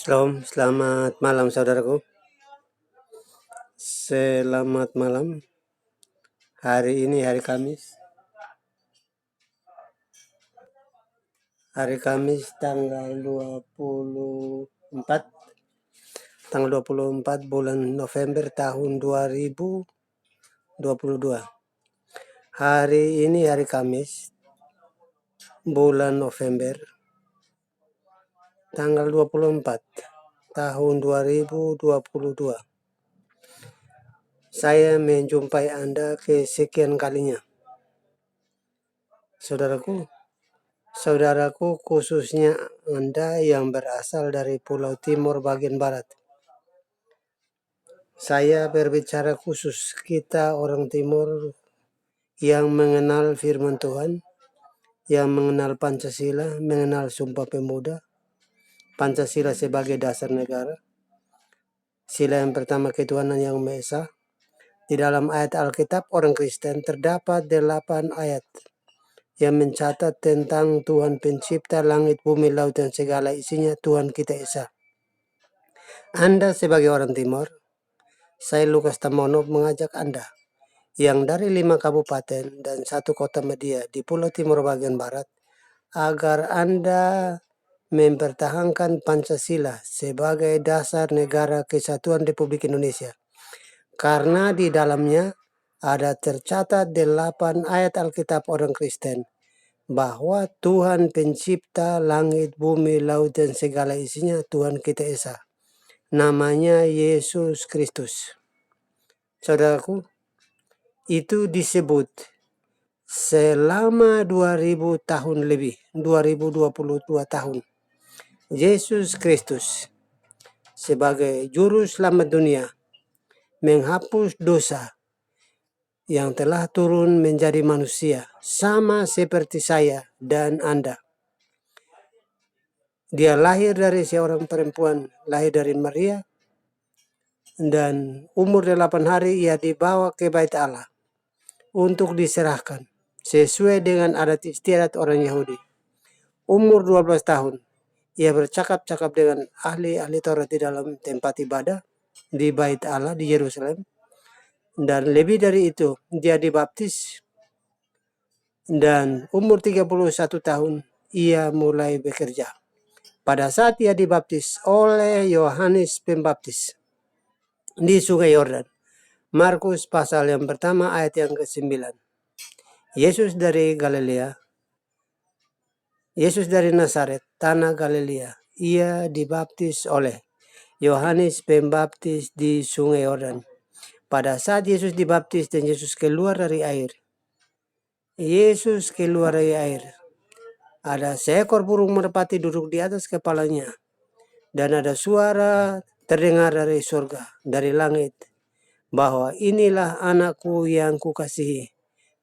Selamat malam saudaraku. Selamat malam. Hari ini hari Kamis. Hari Kamis tanggal 24 bulan November tahun 2022. Hari ini hari Kamis bulan November tanggal 24 tahun 2022. Saya menjumpai Anda kesekian kalinya. Saudaraku, khususnya Anda yang berasal dari Pulau Timur bagian barat. Saya berbicara khusus kita orang Timur yang mengenal firman Tuhan, yang mengenal Pancasila, mengenal Sumpah Pemuda, Pancasila sebagai dasar negara, sila yang pertama ketuhanan yang Maha Esa. Di dalam ayat Alkitab orang Kristen terdapat 8 ayat yang mencatat tentang Tuhan pencipta langit, bumi, laut, dan segala isinya, Tuhan kita Esa. Anda sebagai orang Timur, saya Lukas Tamono mengajak Anda yang dari 5 kabupaten dan 1 kota media di Pulau Timur bagian barat, agar Anda mempertahankan Pancasila sebagai dasar negara kesatuan Republik Indonesia. Karena di dalamnya ada tercatat 8 ayat Alkitab orang Kristen bahwa Tuhan pencipta langit, bumi, laut, dan segala isinya, Tuhan kita Esa. Namanya Yesus Kristus. Saudaraku, itu disebut selama 2000 tahun lebih, 2022 tahun. Yesus Kristus sebagai juru selamat dunia menghapus dosa yang telah turun menjadi manusia, sama seperti saya dan Anda. Dia lahir dari seorang perempuan, lahir dari Maria, dan umur 8 hari ia dibawa ke Bait Allah untuk diserahkan sesuai dengan adat istiadat orang Yahudi. Umur 12 tahun, ia bercakap-cakap dengan ahli-ahli Taurat di dalam tempat ibadah di Bait Allah di Yerusalem. Dan lebih dari itu, dia dibaptis. Dan umur 31 tahun, ia mulai bekerja. Pada saat ia dibaptis oleh Yohanes Pembaptis di Sungai Yordan. Markus pasal yang pertama ayat yang ke-9. Yesus dari Galilea, Yesus dari Nazaret, tanah Galilea, ia dibaptis oleh Yohanes Pembaptis di Sungai Yordan. Pada saat Yesus dibaptis dan Yesus keluar dari air, ada seekor burung merpati duduk di atas kepalanya, dan ada suara terdengar dari surga, dari langit, bahwa inilah anakku yang kukasihi,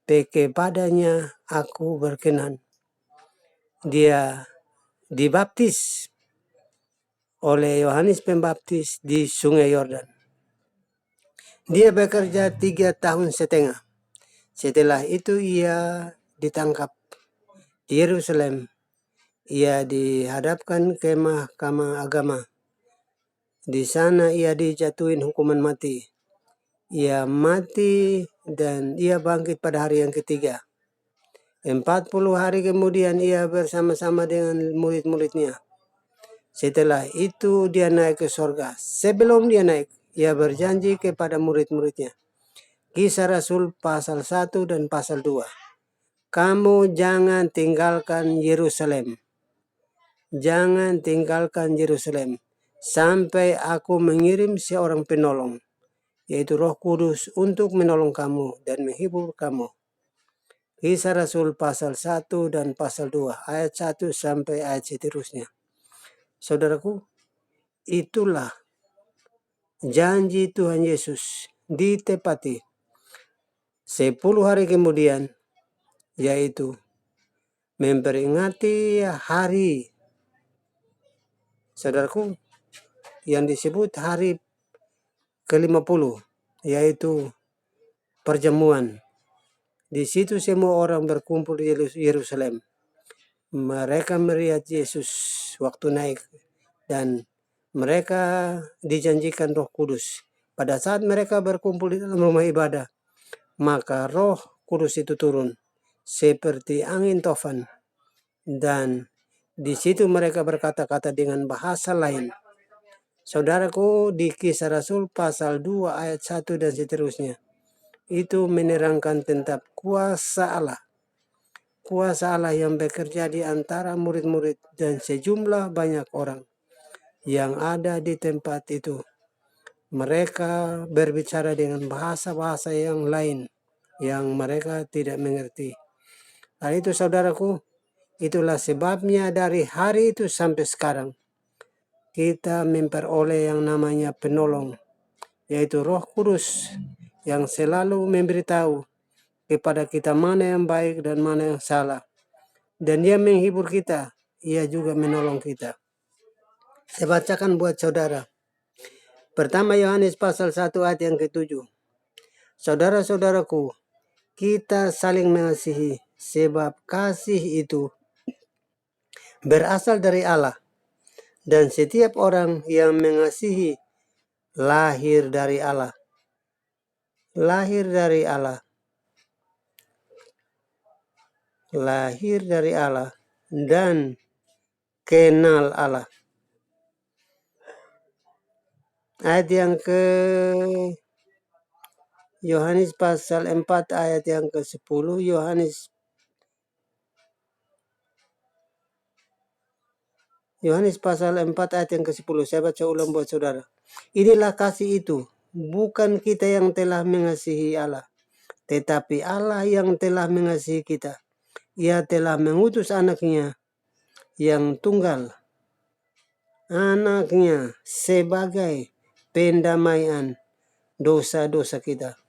kepadanya aku berkenan. Dia dibaptis oleh Yohanes Pembaptis di Sungai Yordan. Dia bekerja 3,5 tahun. Setelah itu ia ditangkap di Yerusalem. Ia dihadapkan ke mahkamah agama. Di sana ia dijatuhin hukuman mati. Ia mati dan ia bangkit pada hari yang ketiga. 40 hari kemudian ia bersama-sama dengan murid-muridnya. Setelah itu dia naik ke surga. Sebelum dia naik, ia berjanji kepada murid-muridnya. Kisah Rasul pasal 1 dan pasal 2. Kamu jangan tinggalkan Yerusalem. Jangan tinggalkan Yerusalem sampai aku mengirim seorang penolong, yaitu Roh Kudus, untuk menolong kamu dan menghibur kamu. Kisah Rasul pasal 1 dan pasal 2, ayat 1 sampai ayat seterusnya. Saudaraku, itulah janji Tuhan Yesus ditepati 10 hari kemudian, yaitu memperingati hari, saudaraku, yang disebut hari ke-50, yaitu perjamuan. Di situ semua orang berkumpul di Yerusalem. Mereka melihat Yesus waktu naik dan mereka dijanjikan Roh Kudus. Pada saat mereka berkumpul di dalam rumah ibadah, maka Roh Kudus itu turun seperti angin tofan, dan di situ mereka berkata-kata dengan bahasa lain. Saudaraku, di Kisah Rasul pasal 2 ayat 1 dan seterusnya, itu menerangkan tentang kuasa Allah. Kuasa Allah yang bekerja di antara murid-murid dan sejumlah banyak orang yang ada di tempat itu. Mereka berbicara dengan bahasa-bahasa yang lain yang mereka tidak mengerti. Hal itu saudaraku, itulah sebabnya dari hari itu sampai sekarang kita memperoleh yang namanya penolong, yaitu Roh Kudus yang selalu memberitahu kepada kita mana yang baik dan mana yang salah. Dan dia menghibur kita, ia juga menolong kita. Saya bacakan buat saudara. Pertama Yohanes pasal 1 ayat yang ke-7. Saudara-saudaraku, kita saling mengasihi, sebab kasih itu berasal dari Allah. Dan setiap orang yang mengasihi lahir dari Allah. Lahir dari Allah. Lahir dari Allah dan kenal Allah. Ayat yang ke Yohanes pasal 4 ayat yang ke-10. Yohanes pasal 4 ayat yang ke-10. Saya baca ulang buat saudara. Inilah kasih itu, bukan kita yang telah mengasihi Allah, tetapi Allah yang telah mengasihi kita. Ia telah mengutus anaknya yang tunggal, anaknya sebagai pendamaian dosa-dosa kita.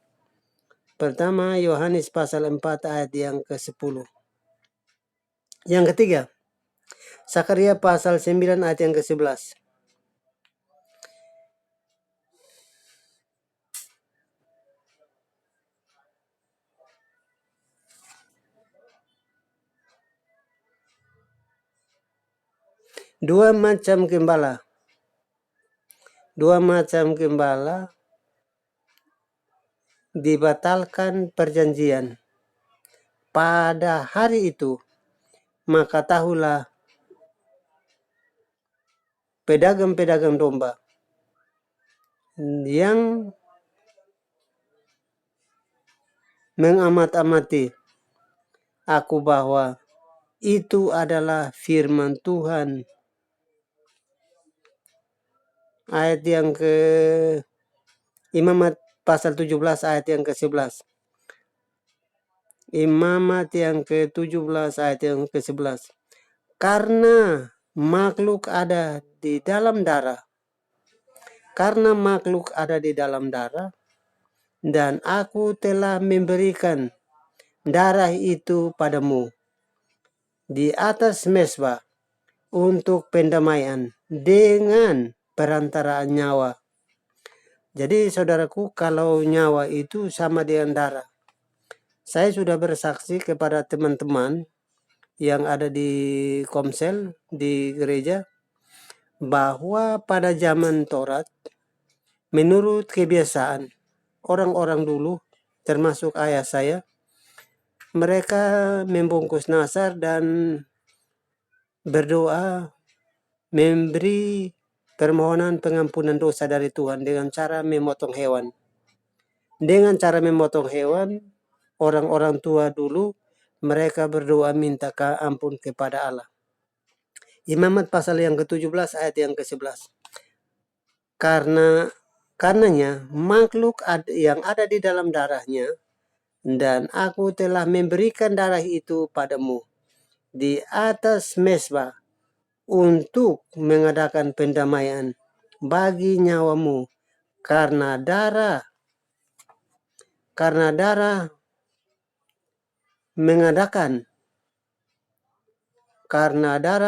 Pertama Yohanes pasal 4 ayat yang ke-10. Yang ketiga, Sakaria pasal 9 ayat yang ke-11. Dua macam gembala dibatalkan perjanjian. Pada hari itu, maka tahulah pedagang-pedagang domba yang mengamat-amati aku bahwa itu adalah firman Tuhan. Ayat yang ke Imamat pasal 17 ayat yang ke-11. Imamat yang ke-17 ayat yang ke-11. Karena makhluk ada di dalam darah. Karena makhluk ada di dalam darah, dan aku telah memberikan darah itu padamu di atas mezbah untuk pendamaian dengan perantaraan nyawa. Jadi saudaraku, kalau nyawa itu sama dengan darah. Saya sudah bersaksi kepada teman-teman yang ada di Komsel, di gereja, bahwa pada zaman Taurat, menurut kebiasaan orang-orang dulu, termasuk ayah saya, mereka membungkus nasar dan berdoa memberi permohonan pengampunan dosa dari Tuhan dengan cara memotong hewan. Dengan cara memotong hewan, orang-orang tua dulu mereka berdoa minta ampun kepada Allah. Imamat pasal yang ke-17 ayat yang ke-11. Karenanya makhluk yang ada di dalam darahnya, dan aku telah memberikan darah itu padamu di atas mezbah untuk mengadakan pendamaian bagi nyawamu, karena darah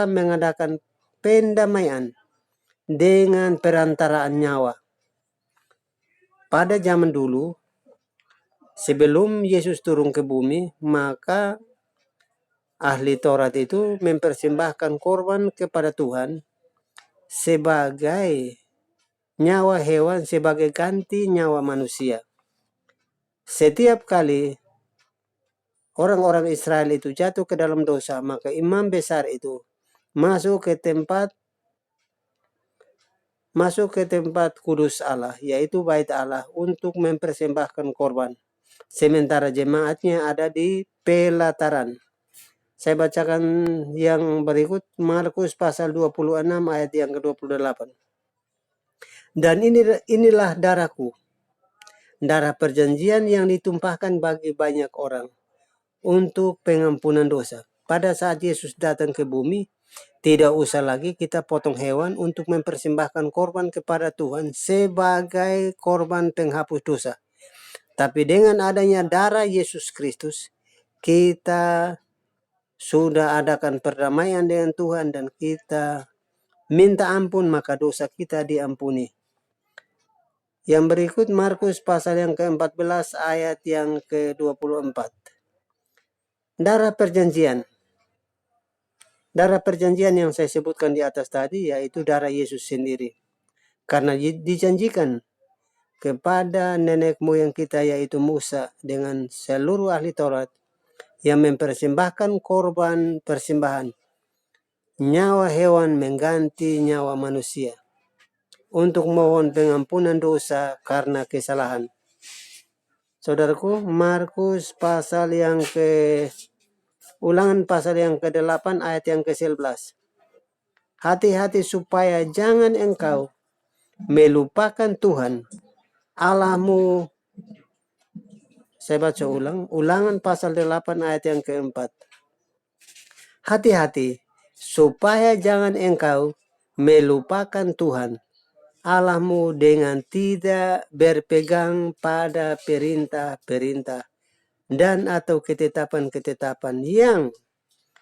mengadakan pendamaian dengan perantaraan nyawa. Pada zaman dulu, sebelum Yesus turun ke bumi, maka ahli Taurat itu mempersembahkan korban kepada Tuhan sebagai nyawa hewan sebagai ganti nyawa manusia. Setiap kali orang-orang Israel itu jatuh ke dalam dosa, maka imam besar itu masuk ke tempat kudus Allah, yaitu bait Allah, untuk mempersembahkan korban. Sementara jemaatnya ada di pelataran. Saya bacakan yang berikut, Markus pasal 26 ayat yang ke-28. Dan inilah darahku, darah perjanjian yang ditumpahkan bagi banyak orang untuk pengampunan dosa. Pada saat Yesus datang ke bumi, tidak usah lagi kita potong hewan untuk mempersembahkan korban kepada Tuhan sebagai korban penghapus dosa. Tapi dengan adanya darah Yesus Kristus, kita sudah adakan perdamaian dengan Tuhan dan kita minta ampun, maka dosa kita diampuni. Yang berikut Markus pasal yang ke-14 ayat yang ke-24. Darah perjanjian. Darah perjanjian yang saya sebutkan di atas tadi yaitu darah Yesus sendiri. Karena dijanjikan kepada nenek moyang kita yaitu Musa dengan seluruh ahli Taurat yang mempersembahkan korban persembahan. Nyawa hewan mengganti nyawa manusia untuk mohon pengampunan dosa karena kesalahan. Saudaraku, Markus pasal yang Ulangan pasal yang ke-8 ayat yang ke-11. Hati-hati supaya jangan engkau melupakan Tuhan Allahmu. Saya baca ulang. Ulangan pasal 8 ayat yang ke-4. Hati-hati supaya jangan engkau melupakan Tuhan Allahmu dengan tidak berpegang pada perintah-perintah dan atau ketetapan-ketetapan yang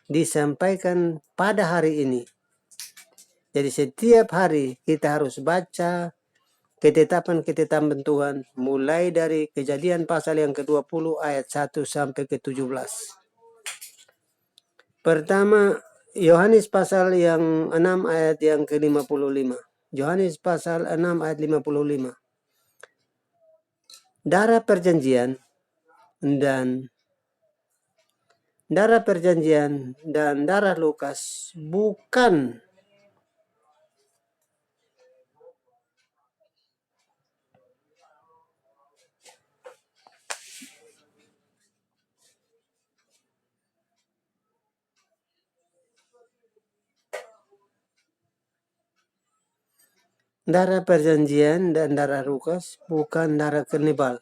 disampaikan pada hari ini. Jadi setiap hari kita harus baca ketetapan-ketetapan Tuhan mulai dari Kejadian pasal yang ke-20 ayat 1 sampai ke-17. Pertama, Yohanes pasal yang 6 ayat yang ke-55. Yohanes pasal 6 ayat 55. Darah perjanjian dan darah Lukas bukan darah perjanjian dan darah Lukas bukan darah karnival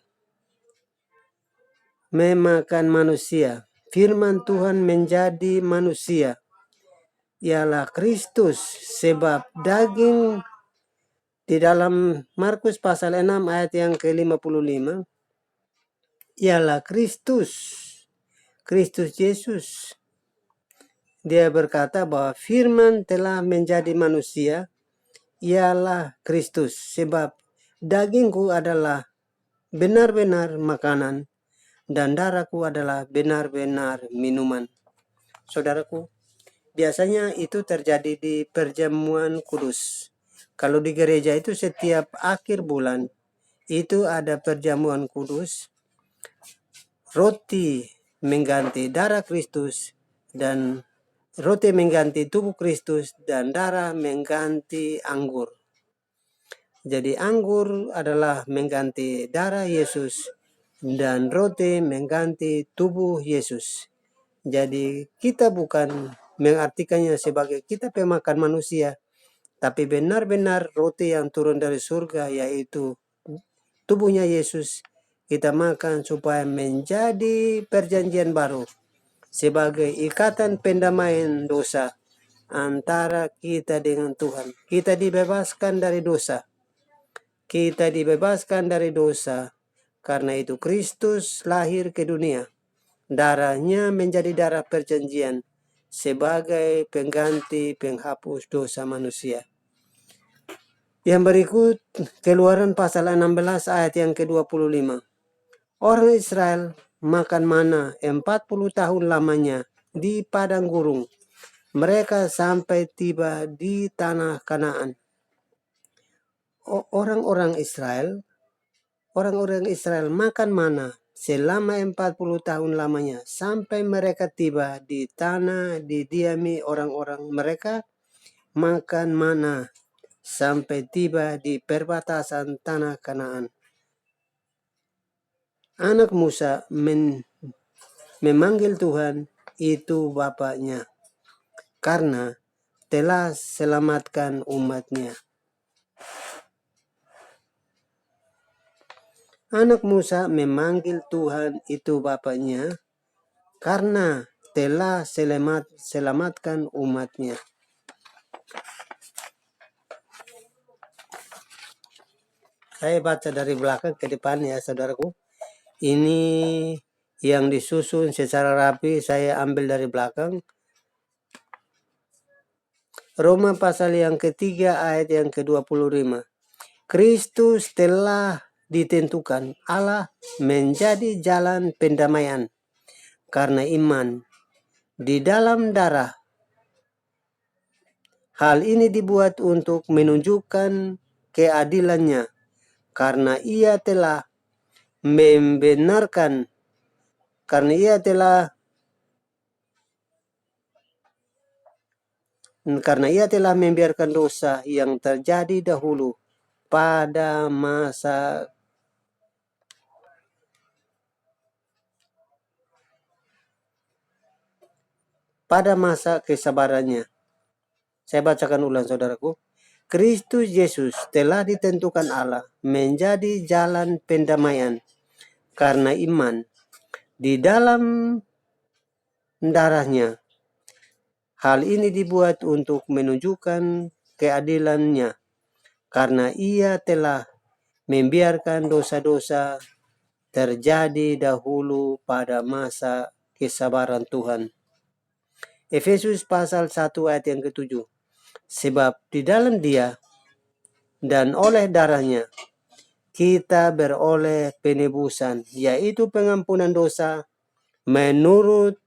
memakan manusia. Firman Tuhan menjadi manusia ialah Kristus, sebab daging di dalam Markus pasal 6 ayat yang ke-55 ialah Kristus Yesus. Dia berkata bahwa firman telah menjadi manusia ialah Kristus, sebab dagingku adalah benar-benar makanan dan darahku adalah benar-benar minuman. Saudaraku, biasanya itu terjadi di perjamuan kudus. Kalau di gereja itu setiap akhir bulan itu ada perjamuan kudus. Roti mengganti darah Kristus dan roti mengganti tubuh Kristus dan darah mengganti anggur. Jadi anggur adalah mengganti darah Yesus dan roti mengganti tubuh Yesus. Jadi kita bukan mengartikannya sebagai kita pemakan manusia, tapi benar-benar roti yang turun dari surga yaitu tubuhnya Yesus kita makan supaya menjadi perjanjian baru sebagai ikatan pendamaian dosa antara kita dengan Tuhan. Kita dibebaskan dari dosa. Karena itu Kristus lahir ke dunia. Darahnya menjadi darah perjanjian sebagai pengganti penghapus dosa manusia. Yang berikut Keluaran pasal 16 ayat yang ke-25. Orang Israel makan mana 40 tahun lamanya di padang gurun. mereka sampai tiba di tanah Kanaan. Orang-orang Israel makan mana selama 40 tahun lamanya sampai mereka tiba di tanah didiami orang-orang mereka. Makan mana sampai tiba di perbatasan tanah Kanaan. Anak Musa memanggil Tuhan itu bapaknya karena telah selamatkan umatnya. Anak Musa memanggil Tuhan itu bapaknya karena telah selamatkan umatnya. Saya baca dari belakang ke depan ya saudaraku. Ini yang disusun secara rapi saya ambil dari belakang. Roma pasal yang ketiga ayat yang ke-25. Kristus telah ditentukan Allah menjadi jalan pendamaian karena iman di dalam darah. Hal ini dibuat untuk menunjukkan keadilannya karena ia telah membenarkan, karena ia telah membiarkan dosa yang terjadi dahulu pada masa kesabarannya. Saya bacakan ulang saudaraku. Kristus Yesus telah ditentukan Allah menjadi jalan pendamaian karena iman di dalam darahnya. Hal ini dibuat untuk menunjukkan keadilannya karena ia telah membiarkan dosa-dosa terjadi dahulu pada masa kesabaran Tuhan. Efesus pasal 1 ayat yang ke-7. Sebab di dalam Dia dan oleh darahnya kita beroleh penebusan, yaitu pengampunan dosa menurut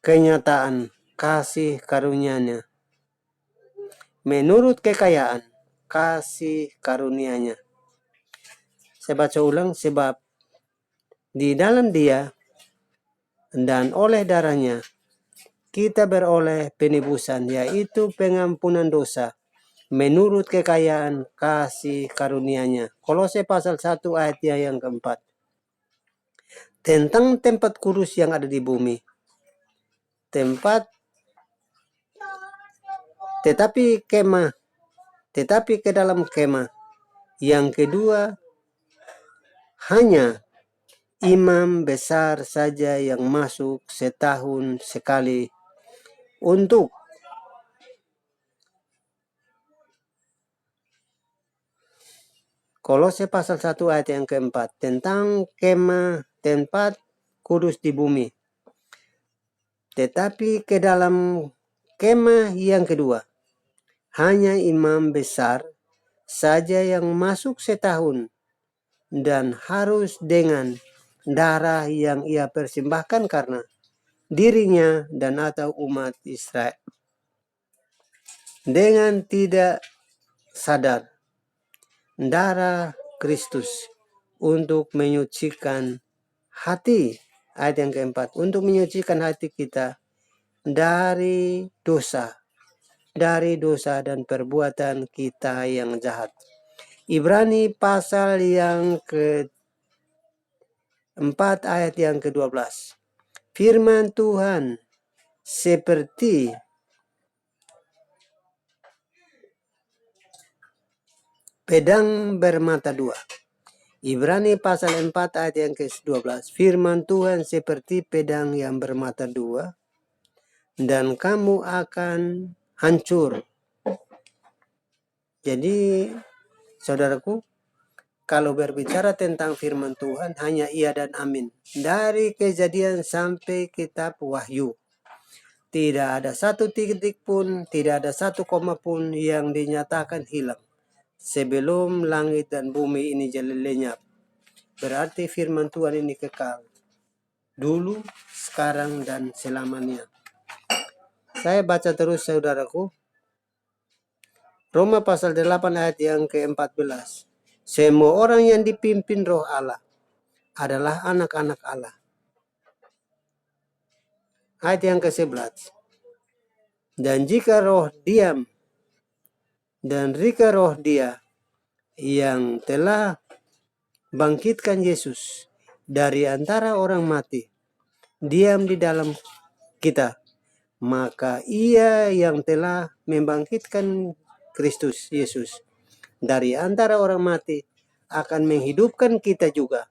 kenyataan kasih karunia-Nya. Menurut kekayaan kasih karunia-Nya. Saya baca ulang, sebab di dalam Dia dan oleh darahnya kita beroleh penebusan, yaitu pengampunan dosa menurut kekayaan kasih karunia-Nya. Kolose pasal 1 ayat yang ke-4. Tentang tempat kudus yang ada di bumi. Tetapi ke dalam kemah. Yang kedua, hanya imam besar saja yang masuk setahun sekali untuk Kolose pasal 1 ayat yang ke-4 tentang kemah tempat kudus di bumi. Tetapi ke dalam kemah yang kedua, hanya imam besar saja yang masuk setahun dan harus dengan darah yang ia persembahkan karena dirinya dan atau umat Israel. Dengan tidak sadar darah Kristus untuk menyucikan hati, ayat yang ke-4, untuk menyucikan hati kita dari dosa dan perbuatan kita yang jahat. Ibrani pasal yang ke-4 ayat yang ke-12. Firman Tuhan seperti pedang bermata dua. Ibrani pasal 4 ayat yang ke-12. Firman Tuhan seperti pedang yang bermata dua, dan kamu akan hancur. Jadi, saudaraku, kalau berbicara tentang firman Tuhan, hanya iya dan amin. Dari Kejadian sampai kitab Wahyu. Tidak ada satu titik pun, tidak ada satu koma pun yang dinyatakan hilang sebelum langit dan bumi ini jadi lenyap. Berarti firman Tuhan ini kekal. Dulu, sekarang, dan selamanya. Saya baca terus saudaraku. Roma pasal 8 ayat yang ke-14. Semua orang yang dipimpin roh Allah adalah anak-anak Allah. Ayat yang ke-11. Dan jika roh diam dan jika roh dia yang telah bangkitkan Yesus dari antara orang mati diam di dalam kita, maka ia yang telah membangkitkan Kristus Yesus dari antara orang mati akan menghidupkan kita juga.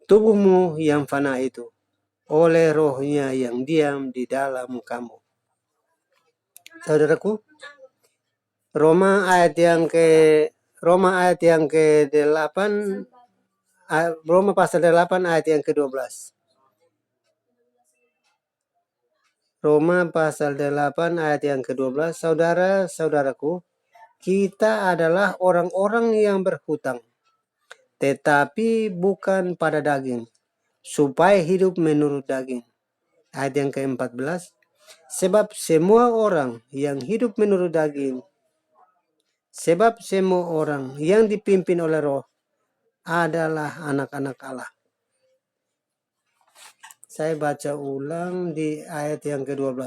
Tubuhmu yang fana itu oleh rohnya yang diam di dalam kamu. Saudaraku, Roma ayat yang ke-8, Roma pasal 8 ayat yang ke-12. Roma pasal 8 ayat yang ke-12. Saudara-saudaraku, kita adalah orang-orang yang berhutang, tetapi bukan pada daging, supaya hidup menurut daging. Ayat yang ke-14. Sebab semua orang yang dipimpin oleh roh adalah anak-anak Allah. Saya baca ulang di ayat yang ke-12.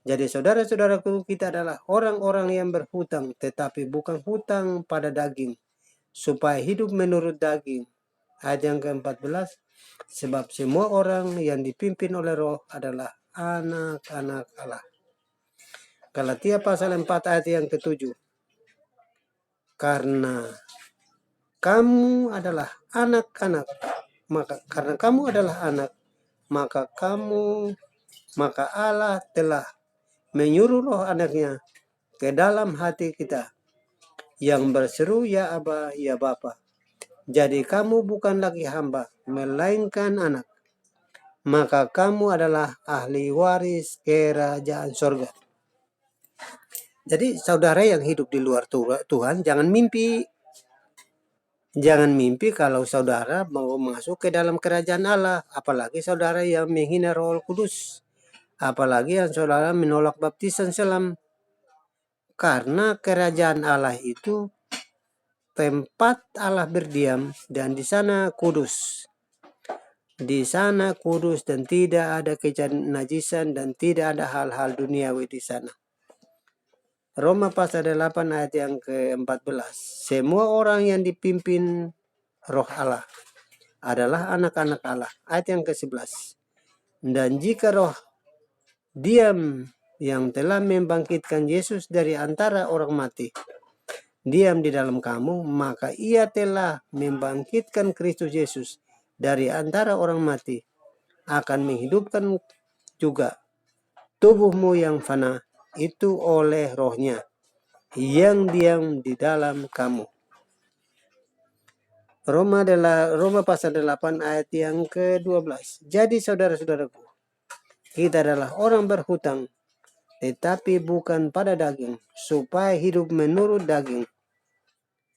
Jadi saudara-saudaraku, kita adalah orang-orang yang berhutang, tetapi bukan hutang pada daging, supaya hidup menurut daging. Ayat yang ke-14. Sebab semua orang yang dipimpin oleh roh adalah anak-anak Allah. Galatia pasal 4 ayat yang ke-7. Karena kamu adalah anak-anak, maka Allah telah menyuruh roh anaknya ke dalam hati kita yang berseru, ya Aba, ya Bapa. Jadi kamu bukan lagi hamba, melainkan anak. Maka kamu adalah ahli waris kerajaan sorga. Jadi saudara yang hidup di luar Tuhan, jangan mimpi. Jangan mimpi kalau saudara mau masuk ke dalam kerajaan Allah. Apalagi saudara yang menghina Roh Kudus. Apalagi yang saudara menolak baptisan selam. Karena kerajaan Allah itu tempat Allah berdiam dan di sana kudus. Di sana kudus dan tidak ada kenajisan dan tidak ada hal-hal duniawi di sana. Roma pasal 8 ayat yang ke-14. Semua orang yang dipimpin roh Allah adalah anak-anak Allah. Ayat yang ke-11. Dan jika roh diam yang telah membangkitkan Yesus dari antara orang mati diam di dalam kamu, maka ia telah membangkitkan Kristus Yesus dari antara orang mati, akan menghidupkan juga tubuhmu yang fana itu oleh rohnya yang diam di dalam kamu. Roma pasal 8 ayat yang ke-12. Jadi saudara-saudaraku, kita adalah orang berhutang, tetapi bukan pada daging, supaya hidup menurut daging.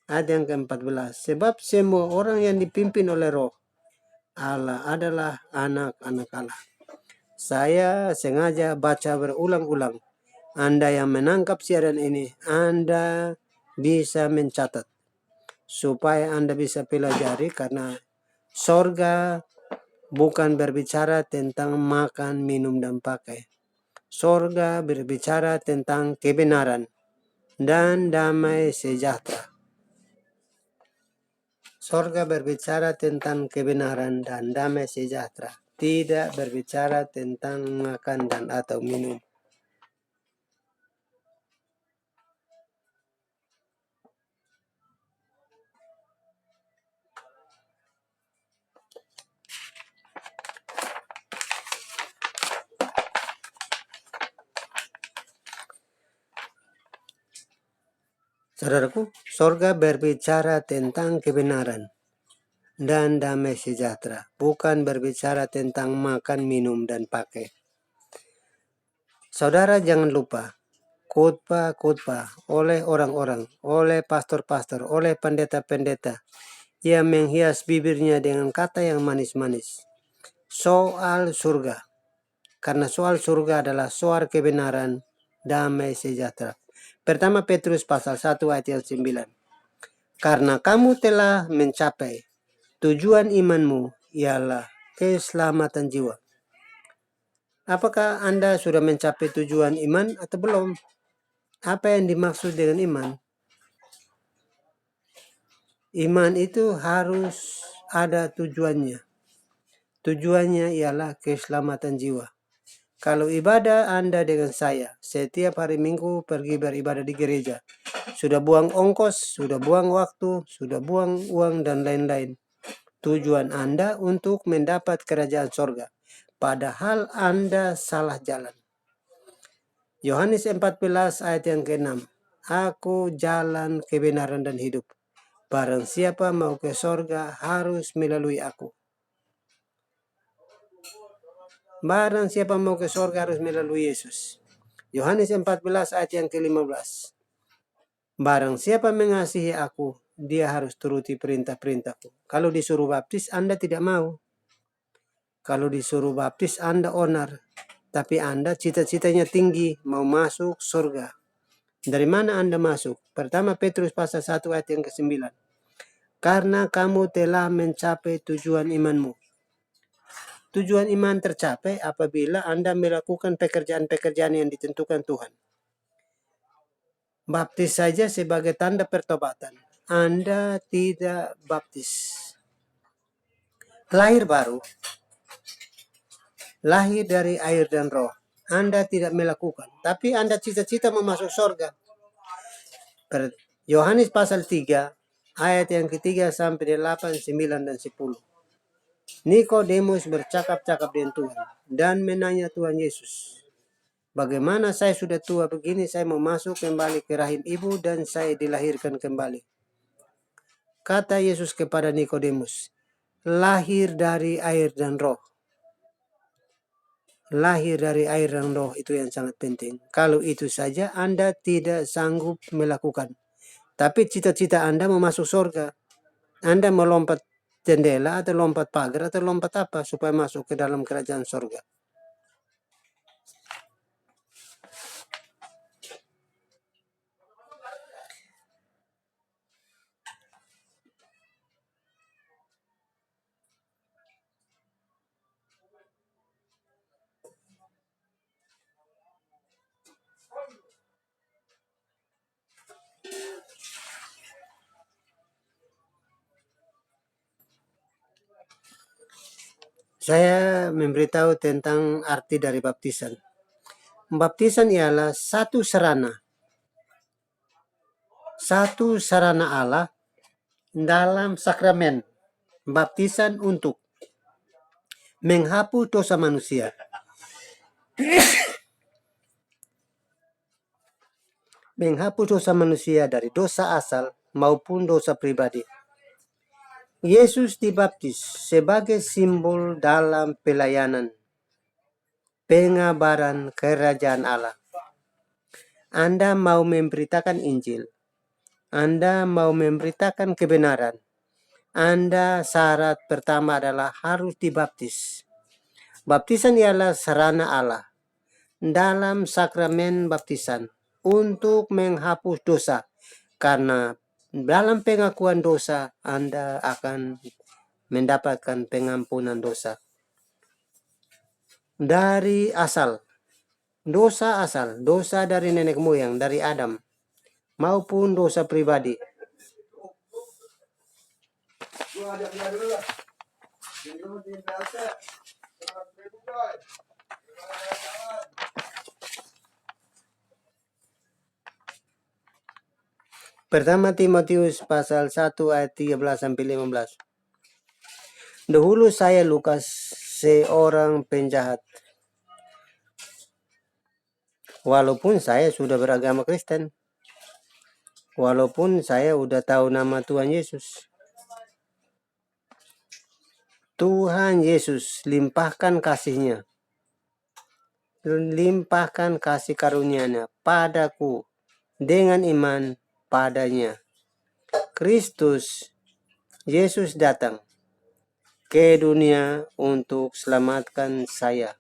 Ayat yang ke-14. Sebab semua orang yang dipimpin oleh roh Allah adalah anak-anak Allah. Saya sengaja baca berulang-ulang. Anda yang menangkap siaran ini, Anda bisa mencatat. Supaya Anda bisa pelajari, karena sorga bukan berbicara tentang makan, minum, dan pakai. Sorga berbicara tentang kebenaran dan damai sejahtera. Sorga berbicara tentang kebenaran dan damai sejahtera. Tidak berbicara tentang makan dan atau minum. Saudaraku, sorga berbicara tentang kebenaran dan damai sejahtera, bukan berbicara tentang makan, minum, dan pakai. Saudara jangan lupa, khotbah-khotbah oleh orang-orang, oleh pastor-pastor, oleh pendeta-pendeta yang menghias bibirnya dengan kata yang manis-manis soal surga. Karena soal surga adalah soal kebenaran, damai sejahtera. Pertama Petrus pasal 1 ayat yang 9. Karena kamu telah mencapai tujuan imanmu ialah keselamatan jiwa. Apakah Anda sudah mencapai tujuan iman atau belum? Apa yang dimaksud dengan iman? Iman itu harus ada tujuannya. Tujuannya ialah keselamatan jiwa. Kalau ibadah Anda dengan saya, setiap hari Minggu pergi beribadah di gereja, sudah buang ongkos, sudah buang waktu, sudah buang uang dan lain-lain. Tujuan Anda untuk mendapat kerajaan sorga. Padahal Anda salah jalan. Yohanes 14 ayat yang ke-6. Aku jalan kebenaran dan hidup. Barang siapa mau ke sorga harus melalui aku. Barang siapa mau ke sorga harus melalui Yesus. Yohanes 14 ayat yang ke-15. Barang siapa mengasihi aku, dia harus turuti perintah-perintahku. Kalau disuruh baptis, Anda tidak mau. Kalau disuruh baptis, Anda onar. Tapi Anda cita-citanya tinggi, mau masuk surga. Dari mana Anda masuk? Pertama Petrus pasal 1 ayat yang ke-9. Karena kamu telah mencapai tujuan imanmu. Tujuan iman tercapai apabila Anda melakukan pekerjaan-pekerjaan yang ditentukan Tuhan. Baptis saja sebagai tanda pertobatan. Anda tidak baptis. Lahir baru, lahir dari air dan roh. Anda tidak melakukan, tapi Anda cita-cita mau masuk surga. Yohanes pasal 3, ayat yang ke-3 sampai 8, 9, dan 10. Nikodemus bercakap-cakap dengan Tuhan dan menanya Tuhan Yesus, bagaimana saya sudah tua begini, saya mau masuk kembali ke rahim ibu dan saya dilahirkan kembali. Kata Yesus kepada Nikodemus, lahir dari air dan roh. Lahir dari air dan roh itu yang sangat penting. Kalau itu saja Anda tidak sanggup melakukan. Tapi cita-cita Anda mau masuk surga. Anda mau lompat jendela atau lompat pagar atau lompat apa supaya masuk ke dalam kerajaan surga. Saya memberitahu tentang arti dari baptisan. Baptisan ialah satu sarana Allah dalam sakramen. Baptisan untuk menghapus dosa manusia. Menghapus dosa manusia dari dosa asal maupun dosa pribadi. Yesus dibaptis sebagai simbol dalam pelayanan pengabaran kerajaan Allah. Anda mau memberitakan Injil. Anda mau memberitakan kebenaran. Anda syarat pertama adalah harus dibaptis. Baptisan ialah sarana Allah dalam sakramen baptisan untuk menghapus dosa. Karena dalam pengakuan dosa Anda akan mendapatkan pengampunan dosa. Dari asal, dosa dari nenek moyang, dari Adam, maupun dosa pribadi. Pertama Timotius pasal 1 ayat 13 sampai 15. Dahulu saya Lukas, seorang penjahat. Walaupun saya sudah beragama Kristen. Walaupun saya udah tahu nama Tuhan Yesus. Tuhan Yesus limpahkan kasih-Nya limpahkan kasih karunia-Nya padaku dengan iman padanya. Kristus Yesus datang ke dunia untuk selamatkan saya,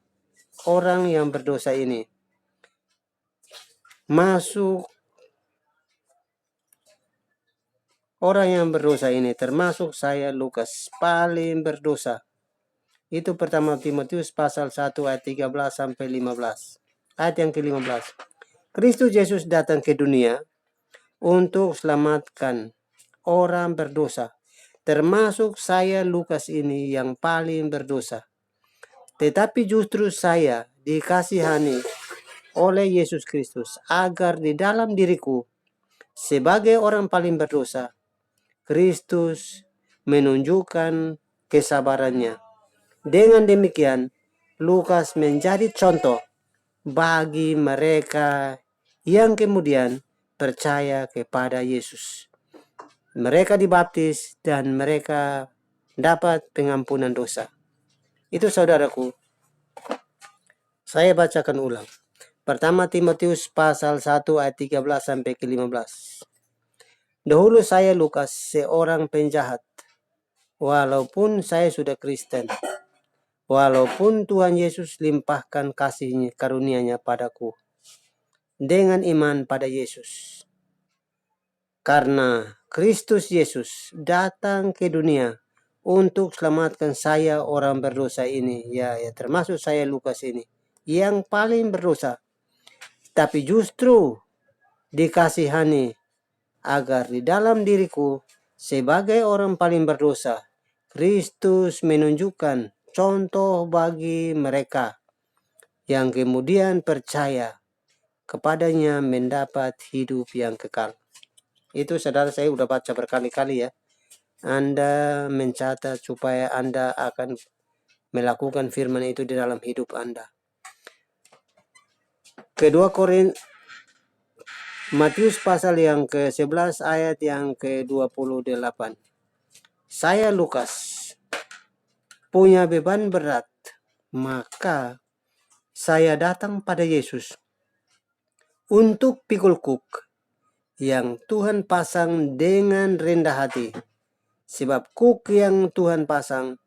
orang yang berdosa ini. Orang yang berdosa ini termasuk saya, Lukas, paling berdosa. Itu pertama Timotius pasal 1 ayat 13 sampai 15. Ayat yang ke-15. Kristus Yesus datang ke dunia untuk selamatkan orang berdosa, termasuk saya, Lukas ini, yang paling berdosa. Tetapi justru saya dikasihani oleh Yesus Kristus agar di dalam diriku sebagai orang paling berdosa, Kristus menunjukkan kesabarannya. Dengan demikian, Lukas menjadi contoh bagi mereka yang kemudian percaya kepada Yesus. Mereka dibaptis dan mereka dapat pengampunan dosa. Itu saudaraku, saya bacakan ulang. Pertama Timotius pasal 1 ayat 13 sampai ke 15. Dahulu saya, Lukas, seorang penjahat, walaupun saya sudah Kristen. Walaupun Tuhan Yesus limpahkan kasih karunia-Nya padaku dengan iman pada Yesus. Karena Kristus Yesus datang ke dunia untuk selamatkan saya, orang berdosa ini. Ya, termasuk saya, Lukas ini, yang paling berdosa. Tapi justru dikasihani agar di dalam diriku sebagai orang paling berdosa, Kristus menunjukkan contoh bagi mereka yang kemudian percaya kepadanya mendapat hidup yang kekal. Itu saudara, saya udah baca berkali-kali ya. Anda mencatat supaya Anda akan melakukan firman itu di dalam hidup Anda. Kedua Korintus, Matius pasal yang ke-11 ayat yang ke-28. Saya, Lukas, punya beban berat, maka saya datang pada Yesus untuk pikul kuk yang Tuhan pasang dengan rendah hati. Sebab kuk yang Tuhan pasang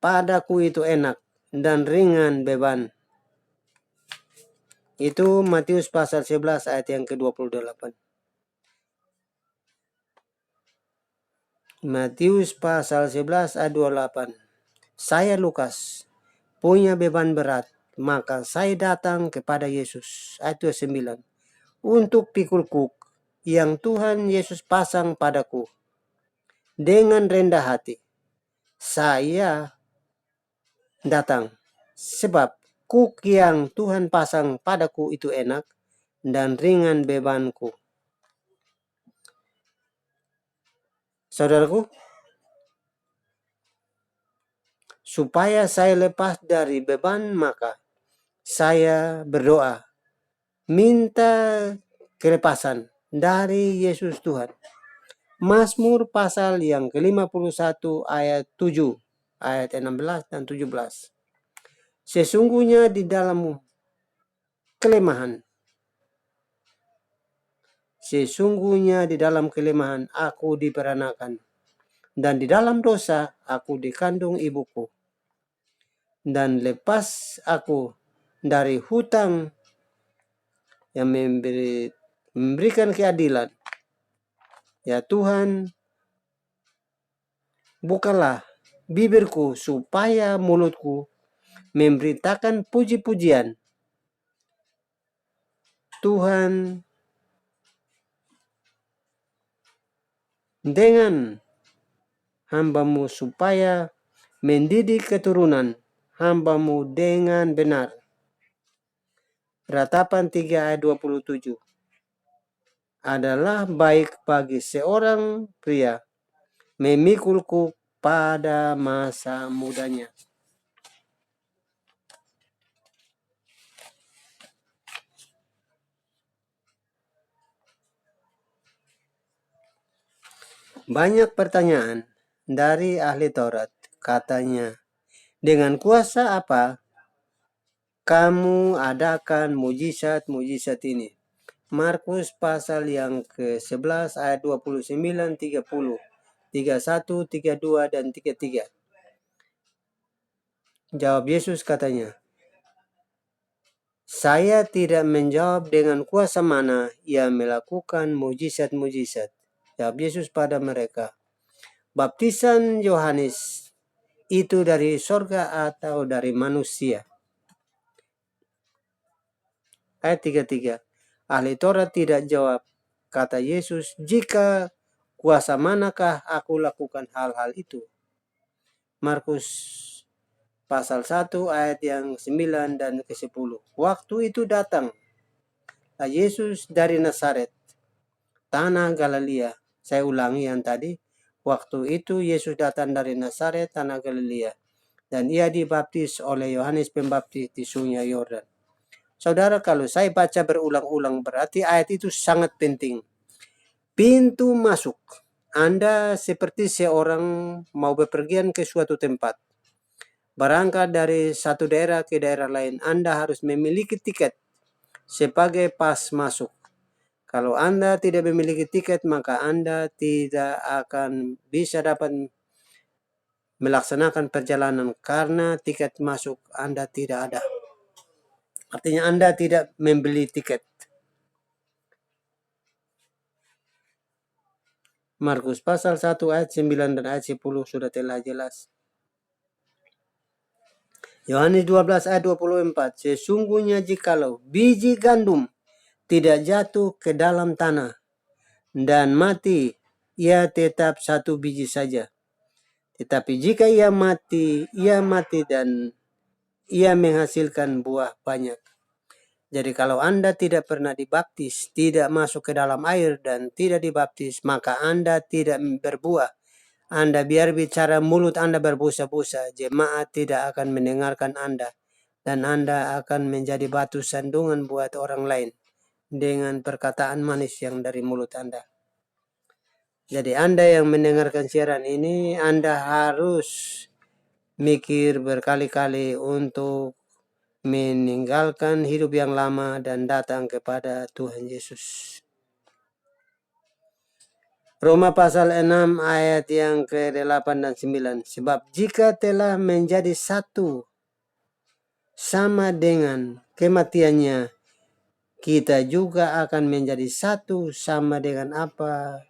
padaku itu enak dan ringan beban. Itu Matius pasal 11 ayat yang ke-28. Matius pasal 11 ayat 28. Saya, Lukas, punya beban berat, maka saya datang kepada Yesus. Ayat 29. Untuk pikul kuk yang Tuhan Yesus pasang padaku dengan rendah hati. Saya datang sebab kuk yang Tuhan pasang padaku itu enak dan ringan bebanku. Saudaraku, supaya saya lepas dari beban, maka saya berdoa, minta kelepasan dari Yesus Tuhan. Mazmur pasal yang ke-51 ayat 7, ayat 16 dan 17. Sesungguhnya di dalam kelemahan, aku diperanakan, dan di dalam dosa aku dikandung ibuku. Dan lepas aku dari hutang yang memberikan keadilan. Ya Tuhan, bukalah bibirku supaya mulutku memberitakan puji-pujian Tuhan dengan hamba-Mu, supaya mendidik keturunan hamba-Mu dengan benar. Ratapan 3 ayat 27. Adalah baik bagi seorang pria memikul kuk pada masa mudanya. Banyak pertanyaan dari ahli Taurat. Katanya, dengan kuasa apa kamu adakan mujizat-mujizat ini. Markus pasal yang ke-11 ayat 29, 30, 31, 32, dan 33. Jawab Yesus katanya, saya tidak menjawab dengan kuasa mana ia melakukan mujizat-mujizat. Jawab Yesus pada mereka, baptisan Yohanes itu dari sorga atau dari manusia? Ayat 33. Ahli Taurat tidak jawab. Kata Yesus, jika kuasa manakah aku lakukan hal-hal itu? Markus pasal 1 ayat yang 9 dan ke-10. Waktu itu datang Yesus dari Nazaret, tanah Galilea. Saya ulangi yang tadi. Waktu itu Yesus datang dari Nazaret, tanah Galilea. Dan ia dibaptis oleh Yohanes Pembaptis di sungai Yordan. Saudara, kalau saya baca berulang-ulang berarti ayat itu sangat penting. Pintu masuk. Anda seperti seorang mau bepergian ke suatu tempat. Berangkat dari satu daerah ke daerah lain, Anda harus memiliki tiket sebagai pas masuk. Kalau Anda tidak memiliki tiket, maka Anda tidak akan bisa dapat melaksanakan perjalanan karena tiket masuk Anda tidak ada. Artinya Anda tidak membeli tiket. Markus pasal 1 ayat 9 dan ayat 10 sudah telah jelas. Yohanes 12 ayat 24. Sesungguhnya jikalau biji gandum tidak jatuh ke dalam tanah dan mati, ia tetap satu biji saja. Tetapi jika ia mati dan ia menghasilkan buah banyak. Jadi kalau Anda tidak pernah dibaptis, tidak masuk ke dalam air dan tidak dibaptis, maka Anda tidak berbuah. Anda biar bicara mulut Anda berbusa-busa, jemaat tidak akan mendengarkan Anda. Dan Anda akan menjadi batu sandungan buat orang lain dengan perkataan manis yang dari mulut Anda. Jadi Anda yang mendengarkan siaran ini, Anda harus mikir berkali-kali untuk meninggalkan hidup yang lama dan datang kepada Tuhan Yesus. Roma pasal 6 ayat yang ke-8 dan 9. Sebab jika telah menjadi satu sama dengan kematiannya, kita juga akan menjadi satu sama dengan apa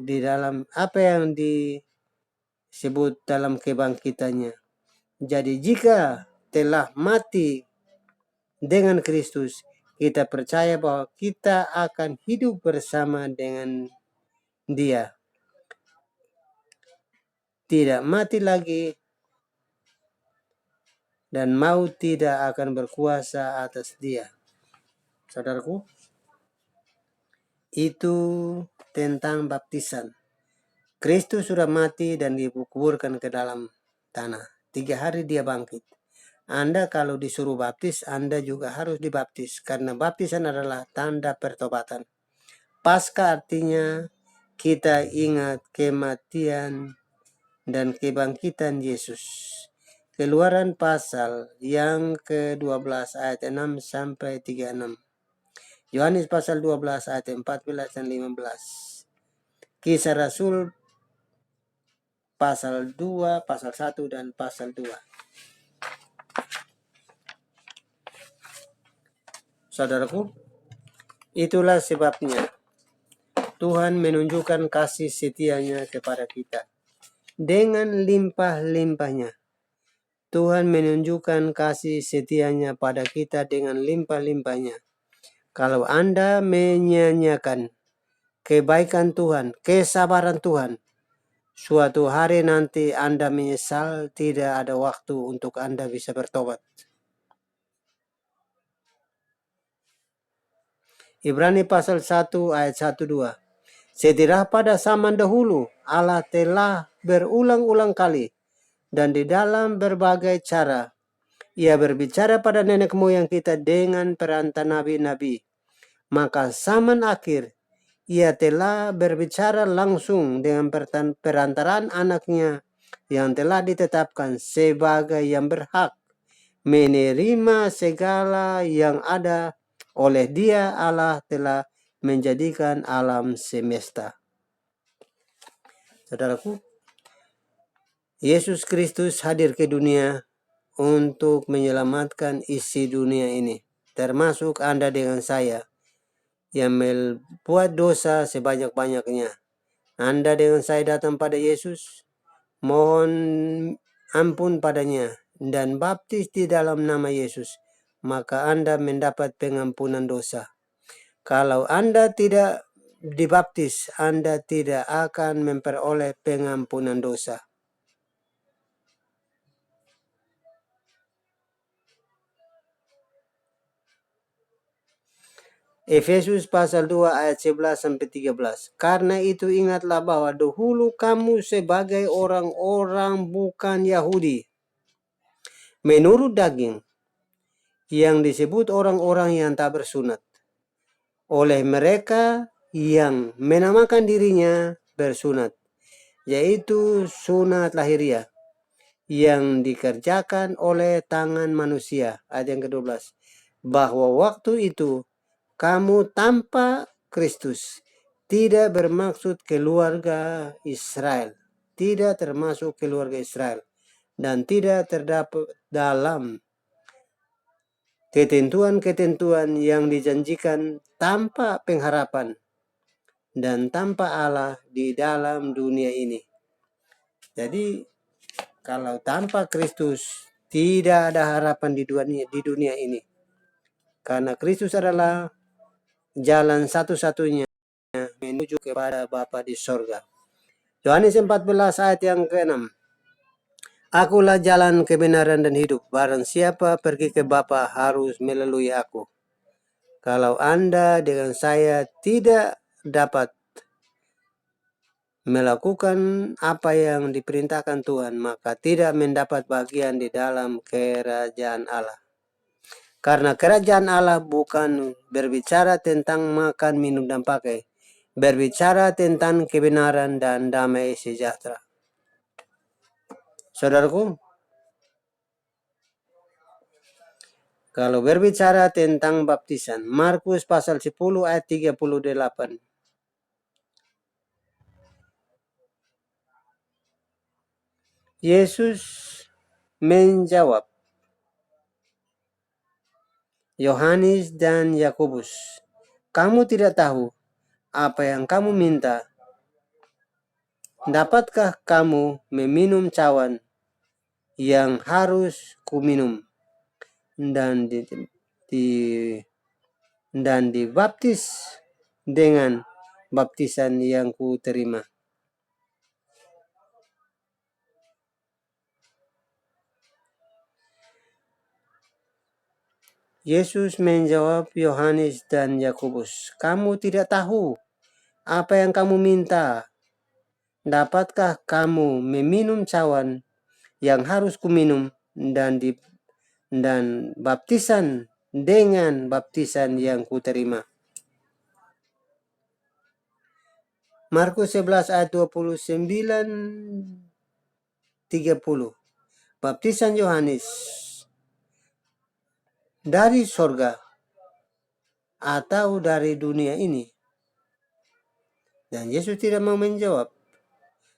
di dalam apa yang disebut dalam kebangkitannya. Jadi jika telah mati dengan Kristus, kita percaya bahwa kita akan hidup bersama dengan Dia. Tidak mati lagi dan maut tidak akan berkuasa atas Dia. Saudaraku, itu tentang baptisan. Kristus sudah mati dan dikuburkan ke dalam tanah. 3 hari dia bangkit. Anda kalau disuruh baptis, Anda juga harus dibaptis. Karena baptisan adalah tanda pertobatan. Paskah artinya kita ingat kematian dan kebangkitan Yesus. Keluaran pasal yang ke-12 ayat 6 sampai 36. Yohanes pasal 12 ayat 14 dan 15. Kisah Rasul pasal 2, pasal 1 dan pasal 2. Saudaraku, itulah sebabnya Tuhan menunjukkan kasih setianya kepada kita. Dengan limpah-limpahnya. Tuhan menunjukkan kasih setianya pada kita dengan limpah-limpahnya. Kalau Anda menyanyikan kebaikan Tuhan, kesabaran Tuhan, suatu hari nanti Anda menyesal tidak ada waktu untuk Anda bisa bertobat. Ibrani pasal 1 ayat 1-2. Setirah pada zaman dahulu Allah telah berulang-ulang kali dan di dalam berbagai cara Ia berbicara pada nenek moyang kita dengan perantara nabi-nabi. Maka zaman akhir Ia telah berbicara langsung dengan perantaraan anaknya yang telah ditetapkan sebagai yang berhak menerima segala yang ada oleh Dia. Allah telah menjadikan alam semesta. Saudaraku, Yesus Kristus hadir ke dunia untuk menyelamatkan isi dunia ini, termasuk Anda dengan saya yang membuat dosa sebanyak-banyaknya. Anda dengan saya datang pada Yesus, mohon ampun padanya, dan baptis di dalam nama Yesus, maka Anda mendapat pengampunan dosa. Kalau Anda tidak dibaptis, Anda tidak akan memperoleh pengampunan dosa. Efesus pasal 2 ayat 11 sampai 13. Karena itu ingatlah bahwa dahulu kamu sebagai orang-orang bukan Yahudi menurut daging, yang disebut orang-orang yang tak bersunat, oleh mereka yang menamakan dirinya bersunat, yaitu sunat lahiriah yang dikerjakan oleh tangan manusia. Ayat yang ke-12. Bahwa waktu itu kamu tanpa Kristus, tidak bermaksud keluarga Israel, tidak termasuk keluarga Israel, dan tidak terdapat dalam ketentuan-ketentuan yang dijanjikan, tanpa pengharapan dan tanpa Allah di dalam dunia ini. Jadi kalau tanpa Kristus tidak ada harapan di dunia ini. Karena Kristus adalah jalan satu-satunya menuju kepada Bapa di sorga. Yohanes 14 ayat yang ke-6. Akulah jalan, kebenaran, dan hidup. Barang siapa pergi ke Bapa harus melalui aku. Kalau Anda dengan saya tidak dapat melakukan apa yang diperintahkan Tuhan, maka tidak mendapat bagian di dalam kerajaan Allah. Karena kerajaan Allah bukan berbicara tentang makan, minum, dan pakai, berbicara tentang kebenaran dan damai sejahtera. Saudaraku, kalau berbicara tentang baptisan, Markus pasal 10 ayat 38. Yesus menjawab Yohanes dan Yakobus, kamu tidak tahu apa yang kamu minta. Dapatkah kamu meminum cawan yang harus kuminum dan dibaptis dengan baptisan yang ku terima? Yesus menjawab Yohanes dan Yakobus, kamu tidak tahu apa yang kamu minta. Dapatkah kamu meminum cawan yang harus kuminum dan baptisan dengan baptisan yang kuterima? Markus 11 ayat 29 30. Baptisan Yohanes dari sorga atau dari dunia ini? Dan Yesus tidak mau menjawab.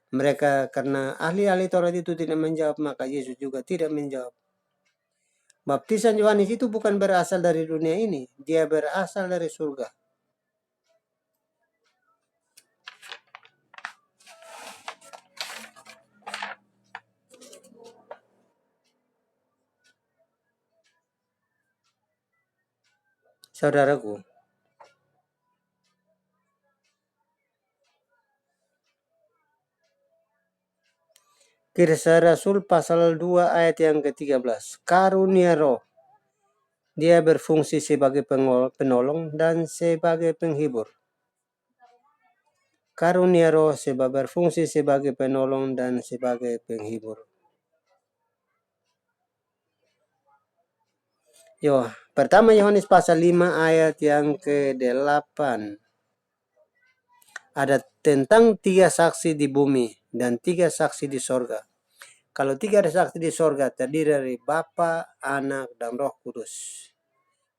Mereka, karena ahli-ahli Taurat itu tidak menjawab, maka Yesus juga tidak menjawab. Baptisan Yohanes itu bukan berasal dari dunia ini, dia berasal dari surga. Saudaraku, Kisah Rasul pasal 2 ayat yang ke-13. Karunia roh, dia berfungsi sebagai penolong dan sebagai penghibur. Karunia roh berfungsi sebagai penolong dan sebagai penghibur. Pertama Yohanes pasal 5 ayat yang ke-8. Ada tentang 3 saksi di bumi dan 3 saksi di sorga. Kalau 3 ada saksi di sorga, terdiri dari Bapa, Anak, dan Roh Kudus.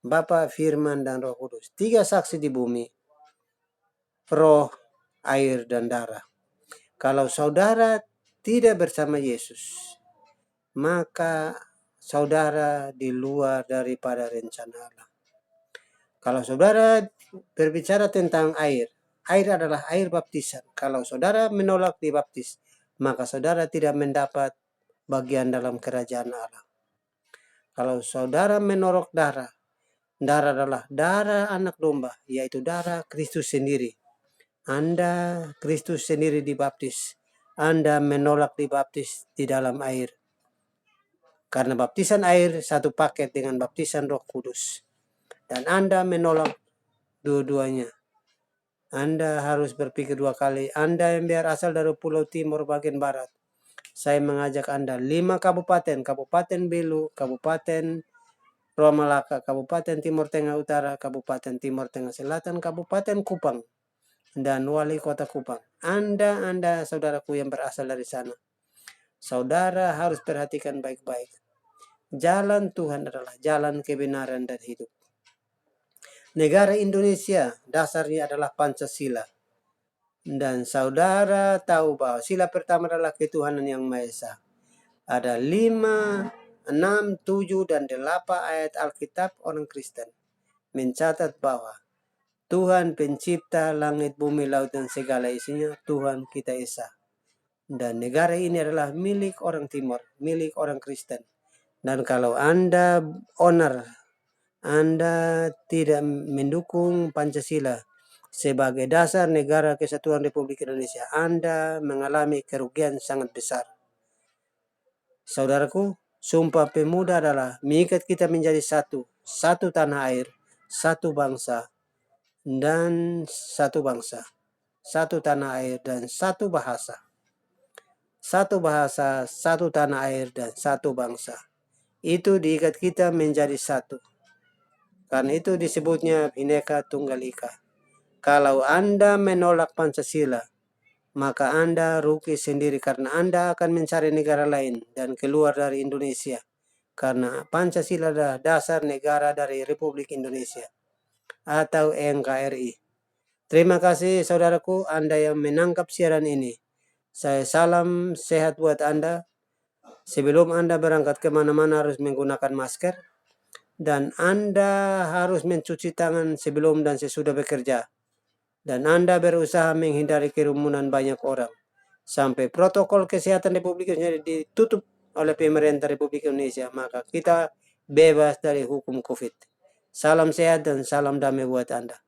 Bapa, Firman, dan Roh Kudus. 3 saksi di bumi, roh, air, dan darah. Kalau saudara tidak bersama Yesus, maka saudara di luar daripada rencana Allah. Kalau saudara berbicara tentang air adalah air baptisan. Kalau saudara menolak dibaptis, maka saudara tidak mendapat bagian dalam kerajaan Allah. Kalau saudara menolak darah adalah darah anak domba, yaitu darah Kristus sendiri. Anda Kristus sendiri dibaptis, Anda menolak dibaptis di dalam air. Karena baptisan air satu paket dengan baptisan Roh Kudus. Dan Anda menolak dua-duanya. Anda harus berpikir 2 kali. Anda yang berasal dari Pulau Timur bagian barat, saya mengajak Anda 5 kabupaten, Kabupaten Belu, Kabupaten Roa Malaka, Kabupaten Timur Tengah Utara, Kabupaten Timur Tengah Selatan, Kabupaten Kupang, dan Wali Kota Kupang. Anda saudaraku yang berasal dari sana, saudara harus perhatikan baik-baik. Jalan Tuhan adalah jalan kebenaran dan hidup. Negara Indonesia dasarnya adalah Pancasila. Dan saudara tahu bahwa sila pertama adalah ketuhanan yang Maha Esa. Ada 5, 6, 7, dan 8 ayat Alkitab orang Kristen mencatat bahwa Tuhan pencipta langit, bumi, laut, dan segala isinya, Tuhan kita Esa. Dan negara ini adalah milik orang Timur, milik orang Kristen. Dan kalau Anda owner, Anda tidak mendukung Pancasila sebagai dasar negara kesatuan Republik Indonesia, Anda mengalami kerugian sangat besar. Saudaraku, Sumpah Pemuda adalah mengikat kita menjadi satu tanah air, satu bangsa, dan satu bangsa, satu tanah air, dan satu bahasa. Satu bahasa, satu tanah air, dan satu bangsa. Itu diikat kita menjadi satu. Karena itu disebutnya Bhinneka Tunggal Ika. Kalau Anda menolak Pancasila, maka Anda rugi sendiri karena Anda akan mencari negara lain dan keluar dari Indonesia. Karena Pancasila adalah dasar negara dari Republik Indonesia atau NKRI. Terima kasih saudaraku Anda yang menangkap siaran ini. Saya salam sehat buat Anda. Sebelum Anda berangkat kemana-mana harus menggunakan masker. Dan Anda harus mencuci tangan sebelum dan sesudah bekerja. Dan Anda berusaha menghindari kerumunan banyak orang. Sampai protokol kesehatan Republik Indonesia ditutup oleh pemerintah Republik Indonesia. Maka kita bebas dari hukum COVID. Salam sehat dan salam damai buat Anda.